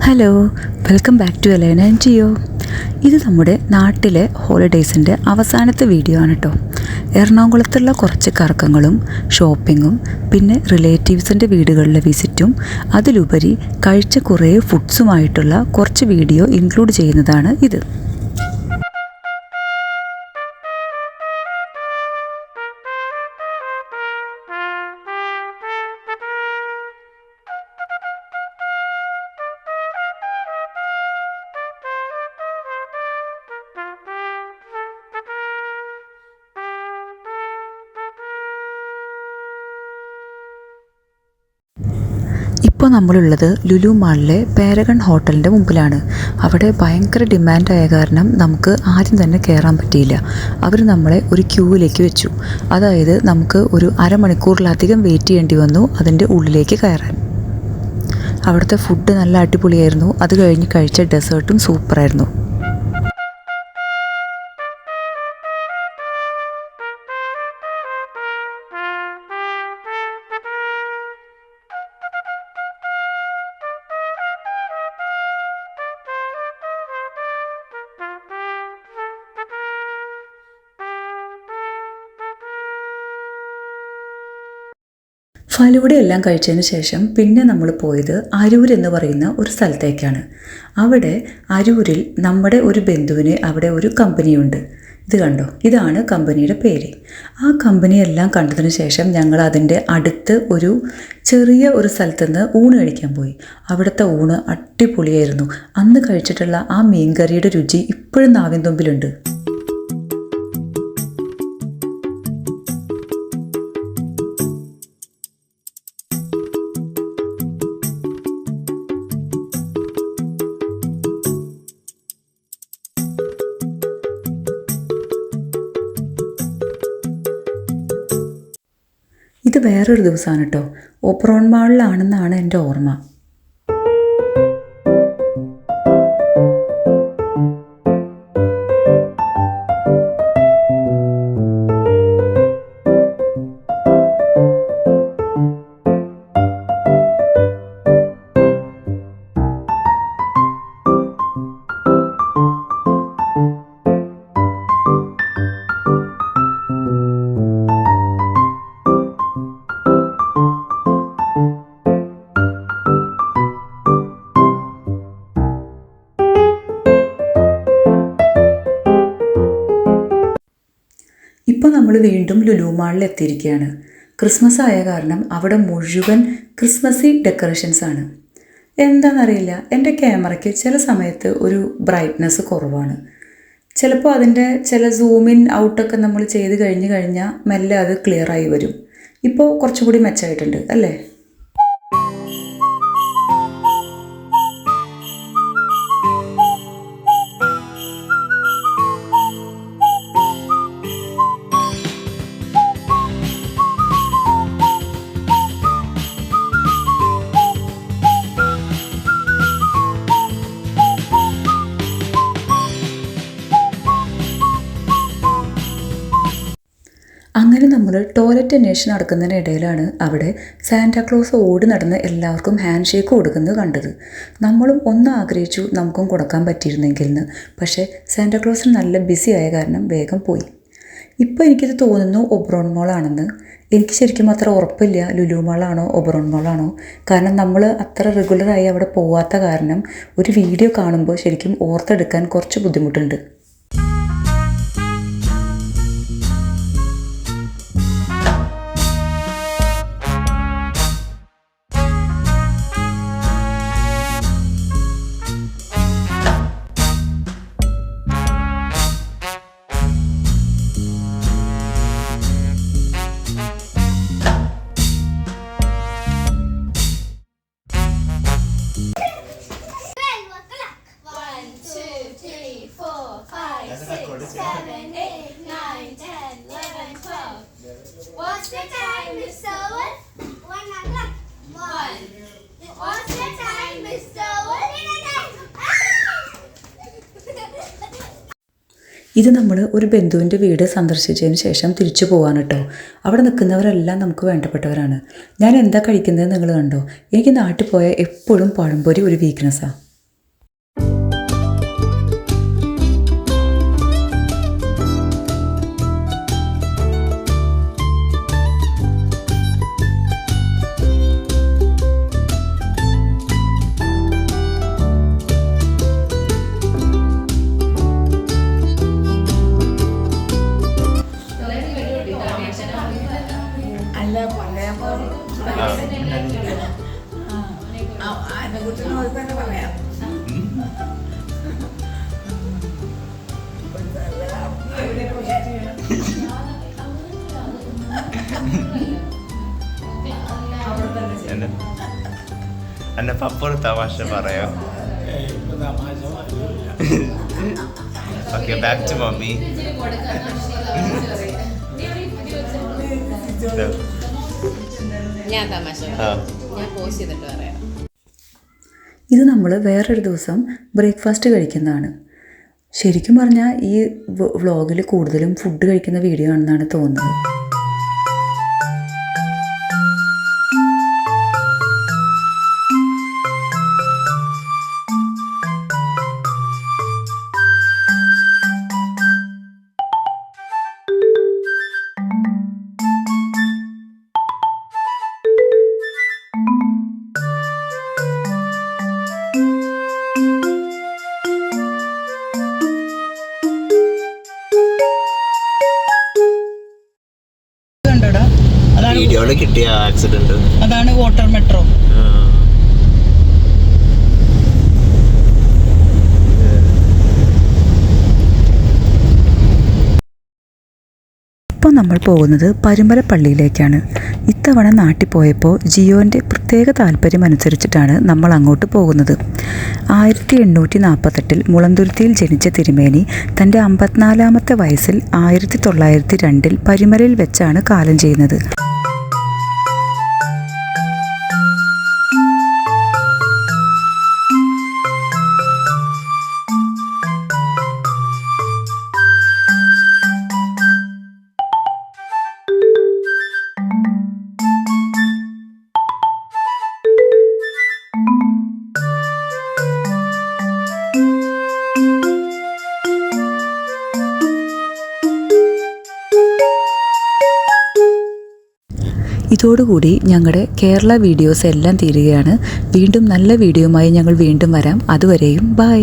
Hello, welcome back to Elaina and Gio. ഇത് നമ്മുടെ നാട്ടിലെ ഹോളിഡേയ്സിൻ്റെ അവസാനത്തെ വീഡിയോ ആണ് കേട്ടോ. എറണാകുളത്തുള്ള കുറച്ച് കറക്കങ്ങളും ഷോപ്പിങ്ങും പിന്നെ റിലേറ്റീവ്സിൻ്റെ വീടുകളിലെ വിസിറ്റും അതിലുപരി കഴിച്ച കുറേ ഫുഡ്സുമായിട്ടുള്ള കുറച്ച് വീഡിയോ ഇൻക്ലൂഡ് ചെയ്യുന്നതാണ് ഇത്. ഇപ്പോൾ നമ്മളുള്ളത് ലുലു മാളിലെ പാരഗൺ ഹോട്ടലിൻ്റെ മുമ്പിലാണ്. അവിടെ ഭയങ്കര ഡിമാൻഡായ കാരണം നമുക്ക് ആദ്യം തന്നെ കയറാൻ പറ്റിയില്ല. അവർ നമ്മളെ ഒരു ക്യൂവിലേക്ക് വെച്ചു. അതായത് നമുക്ക് ഒരു അരമണിക്കൂറിലധികം വെയിറ്റ് ചെയ്യേണ്ടി വന്നു അതിൻ്റെ ഉള്ളിലേക്ക് കയറാൻ. അവിടുത്തെ ഫുഡ് നല്ല അടിപൊളിയായിരുന്നു. അത് കഴിഞ്ഞ് കഴിച്ച ഡെസേർട്ടും സൂപ്പറായിരുന്നു. ഫലൂഡയെല്ലാം കഴിച്ചതിന് ശേഷം പിന്നെ നമ്മൾ പോയത് അരൂർ എന്ന് പറയുന്ന ഒരു സ്ഥലത്തേക്കാണ്. അവിടെ അരൂരിൽ നമ്മുടെ ഒരു ബന്ധുവിന് അവിടെ ഒരു കമ്പനിയുണ്ട്. ഇത് കണ്ടോ, ഇതാണ് കമ്പനിയുടെ പേര്. ആ കമ്പനിയെല്ലാം കണ്ടതിന് ശേഷം ഞങ്ങൾ അതിൻ്റെ അടുത്ത് ഒരു ചെറിയ ഒരു സ്ഥലത്തുനിന്ന് ഊണ് കഴിക്കാൻ പോയി. അവിടുത്തെ ഊണ് അടിപൊളിയായിരുന്നു. അന്ന് കഴിച്ചിട്ടുള്ള ആ മീൻകറിയുടെ രുചി ഇപ്പോഴും നാവിൻ തുമ്പിലുണ്ട്. ഇത് വേറൊരു ദിവസമാണ് കേട്ടോ. ഓപ്പറോൺ മാളിലാണെന്നാണ് എൻ്റെ ഓർമ്മ. ഇപ്പോൾ നമ്മൾ വീണ്ടും ലുലു മാളിൽ എത്തിയിരിക്കുകയാണ്. ക്രിസ്മസ് ആയ കാരണം അവിടെ മുഴുവൻ ക്രിസ്മസി ഡെക്കറേഷൻസ് ആണ്. എന്താണെന്നറിയില്ല, എൻ്റെ ക്യാമറയ്ക്ക് ചില സമയത്ത് ഒരു ബ്രൈറ്റ്നസ് കുറവാണ്. ചിലപ്പോൾ അതിൻ്റെ ചില സൂം ഇൻ ഔട്ടൊക്കെ നമ്മൾ ചെയ്ത് കഴിഞ്ഞാൽ മെല്ലെ അത് ക്ലിയറായി വരും. ഇപ്പോൾ കുറച്ചുകൂടി മെച്ചമായിട്ടുണ്ട് അല്ലേ? അങ്ങനെ നമ്മൾ ടോയ്ലറ്റ് അന്വേഷണം നടക്കുന്നതിനിടയിലാണ് അവിടെ സാന്റാക്ലോസ് ഓടി നടന്ന് എല്ലാവർക്കും ഹാൻഡ് ഷേക്ക് കൊടുക്കുന്നത് കണ്ടത്. നമ്മളും ഒന്ന് ആഗ്രഹിച്ചു നമുക്കും കൊടുക്കാൻ പറ്റിയിരുന്നെങ്കിൽ എന്ന്. പക്ഷേ സാന്റാക്ലോസിന് നല്ല ബിസി ആയ കാരണം വേഗം പോയി. ഇപ്പോൾ എനിക്കിത് തോന്നുന്നു ഒബ്റോൺ മോളാണെന്ന്. എനിക്ക് ശരിക്കും അത്ര ഉറപ്പില്ല ലുലു മാളാണോ ഒബ്റോൺ മോളാണോ. കാരണം നമ്മൾ അത്ര റെഗുലറായി അവിടെ പോവാത്ത കാരണം ഒരു വീഡിയോ കാണുമ്പോൾ ശരിക്കും ഓർത്തെടുക്കാൻ കുറച്ച് ബുദ്ധിമുട്ടുണ്ട്. What's the time, Mr. Owen? 1 o'clock. 1. What's the time, Mr. Owen? ഇത് നമ്മൾ ഒരു ബന്ധുവിൻ്റെ വീട് സന്ദർശിച്ചതിന് ശേഷം തിരിച്ചു പോകാൻ കേട്ടോ. അവിടെ നിൽക്കുന്നവരെല്ലാം നമുക്ക് വേണ്ടപ്പെട്ടവരാണ്. ഞാൻ എന്താ കഴിക്കുന്നത് നിങ്ങൾ കണ്ടോ? എനിക്ക് നാട്ടിൽ പോയാൽ എപ്പോഴും പഴംപൊരി ഒരു വീക്ക്നെസ്സാണ്. എന്നെ പപ്പൊരു തമാശ പറയാം. Okay, back to mummy. ഞാൻ തമാശ ഞാൻ പോസ്റ്റ് ചെയ്തിട്ട് പറയാം. ഇത് നമ്മൾ വേറൊരു ദിവസം ബ്രേക്ക്ഫാസ്റ്റ് കഴിക്കുന്നതാണ്. ശരിക്കും പറഞ്ഞാൽ ഈ വ്ളോഗിൽ കൂടുതലും ഫുഡ് കഴിക്കുന്ന വീഡിയോ ആണെന്നാണ് തോന്നുന്നത്. വീഡിയോയില് കിട്ടിയ ആക്സിഡന്റ് അതാണ് വാട്ടർ മെട്രോ. ഇപ്പോൾ നമ്മൾ പോകുന്നത് പരുമലപ്പള്ളിയിലേക്കാണ്. ഇത്തവണ നാട്ടിൽ പോയപ്പോൾ ജിയോൻ്റെ പ്രത്യേക താല്പര്യമനുസരിച്ചിട്ടാണ് നമ്മൾ അങ്ങോട്ട് പോകുന്നത്. 1848 മുളന്തുരുത്തിയിൽ ജനിച്ച തിരുമേനി തൻ്റെ 54-ാമത്തെ വയസ്സിൽ 1902 പരുമലയിൽ വെച്ചാണ് കാലം ചെയ്യുന്നത്. ഇതോടുകൂടി ഞങ്ങളുടെ കേരള വീഡിയോസ് എല്ലാം തീരുകയാണ്. വീണ്ടും നല്ല വീഡിയോയുമായി ഞങ്ങൾ വീണ്ടും വരാം. അതുവരെയും ബൈ.